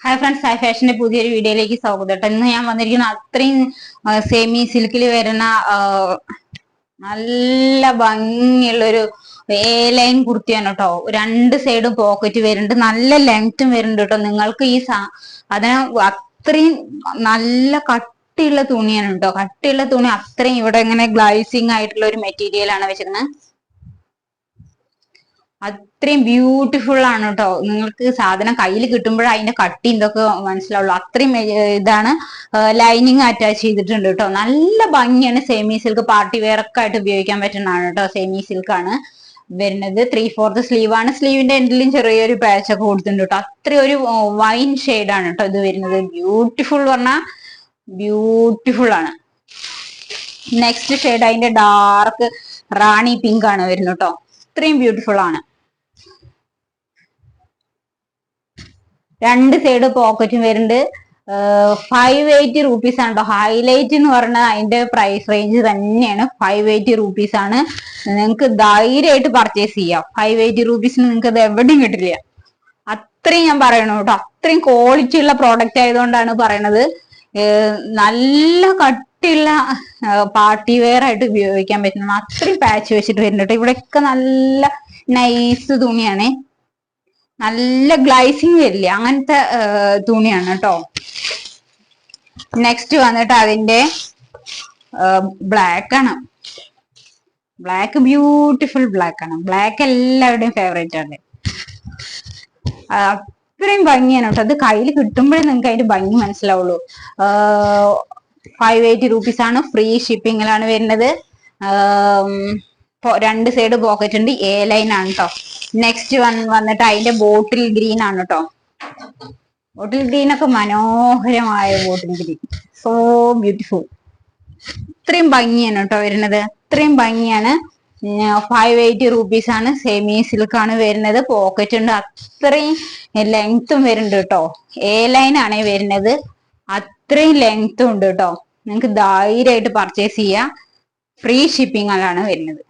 Hi friends, hi ഫാഷന്റെ പുതിയൊരു വീഡിയോയിലേക്ക് സ്വാഗതം കേട്ടോ. ഇന്ന് ഞാൻ വന്നിരിക്കുന്ന അത്രയും സെമി സിൽക്കിൽ വരുന്ന നല്ല ഭംഗിയുള്ളൊരു എ ലൈൻ കുർത്തിയാണ് കേട്ടോ. രണ്ട് സൈഡും പോക്കറ്റ് വരുന്നുണ്ട്, നല്ല ലെങ്ത്തും വരുന്നുണ്ട് കേട്ടോ. നിങ്ങൾക്ക് ഈ അതിന് അത്രയും നല്ല കട്ടിയുള്ള തുണിയാണ് കേട്ടോ. കട്ടിയുള്ള തുണി അത്രയും ഇവിടെ ഇങ്ങനെ ഗ്ലൈസിങ് ആയിട്ടുള്ള ഒരു മെറ്റീരിയൽ ആണ് വെച്ചിരിക്കുന്നത്. അത്രയും ബ്യൂട്ടിഫുൾ ആണ് കേട്ടോ. നിങ്ങൾക്ക് സാധനം കയ്യിൽ കിട്ടുമ്പോഴേ അതിന്റെ കട്ടി ഇതൊക്കെ മനസ്സിലാവുള്ളൂ. അത്രയും ഇതാണ്. ലൈനിങ് അറ്റാച്ച് ചെയ്തിട്ടുണ്ട് കേട്ടോ. നല്ല ഭംഗിയാണ്. സെമി സിൽക്ക് പാർട്ടി വെയർ ഒക്കെ ആയിട്ട് ഉപയോഗിക്കാൻ പറ്റുന്നതാണ് കേട്ടോ. സെമി സിൽക്ക് ആണ് വരുന്നത്. 3/4 സ്ലീവ് ആണ്. സ്ലീവിന്റെ എൻഡിലും ചെറിയൊരു പാച്ച് ഒക്കെ കൊടുത്തിട്ടുണ്ട് കേട്ടോ. അത്രയും ഒരു വൈൻ ഷെയ്ഡ് ആണ് കേട്ടോ ഇത് വരുന്നത്. ബ്യൂട്ടിഫുൾ പറഞ്ഞാൽ ബ്യൂട്ടിഫുൾ ആണ്. നെക്സ്റ്റ് ഷെയ്ഡ് അതിന്റെ ഡാർക്ക് റാണി പിങ്ക് ആണ് വരുന്നത് കേട്ടോ. ഇത്രയും ബ്യൂട്ടിഫുൾ ആണ്. രണ്ട് സൈഡ് പോക്കറ്റും വരുന്നുണ്ട്. 580 റുപ്പീസ് ആണ് കേട്ടോ. ഹൈലൈറ്റ് എന്ന് പറഞ്ഞാൽ അതിന്റെ പ്രൈസ് റേഞ്ച് തന്നെയാണ്. 580 റുപ്പീസ് ആണ്. നിങ്ങൾക്ക് ധൈര്യമായിട്ട് പർച്ചേസ് ചെയ്യാം. 580 റുപ്പീസിന് നിങ്ങൾക്ക് അത് എവിടെയും കിട്ടില്ല. അത്രയും ഞാൻ പറയണു കേട്ടോ. അത്രയും ക്വാളിറ്റി ഉള്ള പ്രോഡക്റ്റ് ആയതുകൊണ്ടാണ് പറയണത്. നല്ല കട്ടിയുള്ള പാർട്ടി വെയർ ആയിട്ട് ഉപയോഗിക്കാൻ പറ്റുന്ന അത്രയും പാച്ച് വെച്ചിട്ട് വരുന്നുണ്ട്. ഇവിടെയൊക്കെ നല്ല നൈസ് തുണിയാണ്. നല്ല ഗ്ലൈസിങ് വരില്ല, അങ്ങനത്തെ തുണിയാണ് കേട്ടോ. നെക്സ്റ്റ് വന്നിട്ട് അതിന്റെ ബ്ലാക്ക് ആണ്. ബ്ലാക്ക് ബ്യൂട്ടിഫുൾ ബ്ലാക്ക് ആണ്. ബ്ലാക്ക് എല്ലാവരുടെയും ഫേവറേറ്റ് ആണ്. അത്രയും ഭംഗിയാണ് കേട്ടോ. അത് കയ്യിൽ കിട്ടുമ്പോഴേ നിങ്ങൾക്ക് അതിന്റെ ഭംഗി മനസ്സിലാവുള്ളൂ. 580 റുപ്പീസ് ആണ്. ഫ്രീ ഷിപ്പിങ്ങിലാണ് വരുന്നത്. രണ്ട് സൈഡ് പോക്കറ്റ് ഉണ്ട്. എ ലൈൻ ആണ് കേട്ടോ. നെക്സ്റ്റ് വന്നിട്ട് അതിന്റെ ബോട്ടിൽ ഗ്രീൻ ആണ് കേട്ടോ. ബോട്ടിൽ ഗ്രീൻ ഒക്കെ മനോഹരമായ ബോട്ടിൽ ഗ്രീൻ, സോ ബ്യൂട്ടിഫുൾ. ഇത്രയും ഭംഗിയാണ് കേട്ടോ വരുന്നത്. ഇത്രയും ഭംഗിയാണ്. 580 റുപ്പീസ് ആണ്. സെമി സിൽക്ക് ആണ് വരുന്നത്. പോക്കറ്റ് ഉണ്ട്. അത്രയും ലെങ്ത്തും വരുന്നുണ്ട് കേട്ടോ. എ ലൈൻ ആണ് വരുന്നത്. അത്രയും ലെങ്ത്തും ഉണ്ട് കേട്ടോ. നിങ്ങൾക്ക് ധൈര്യമായിട്ട് പർച്ചേസ് ചെയ്യാം. ഫ്രീ ഷിപ്പിംഗിലാണ് വരുന്നത്.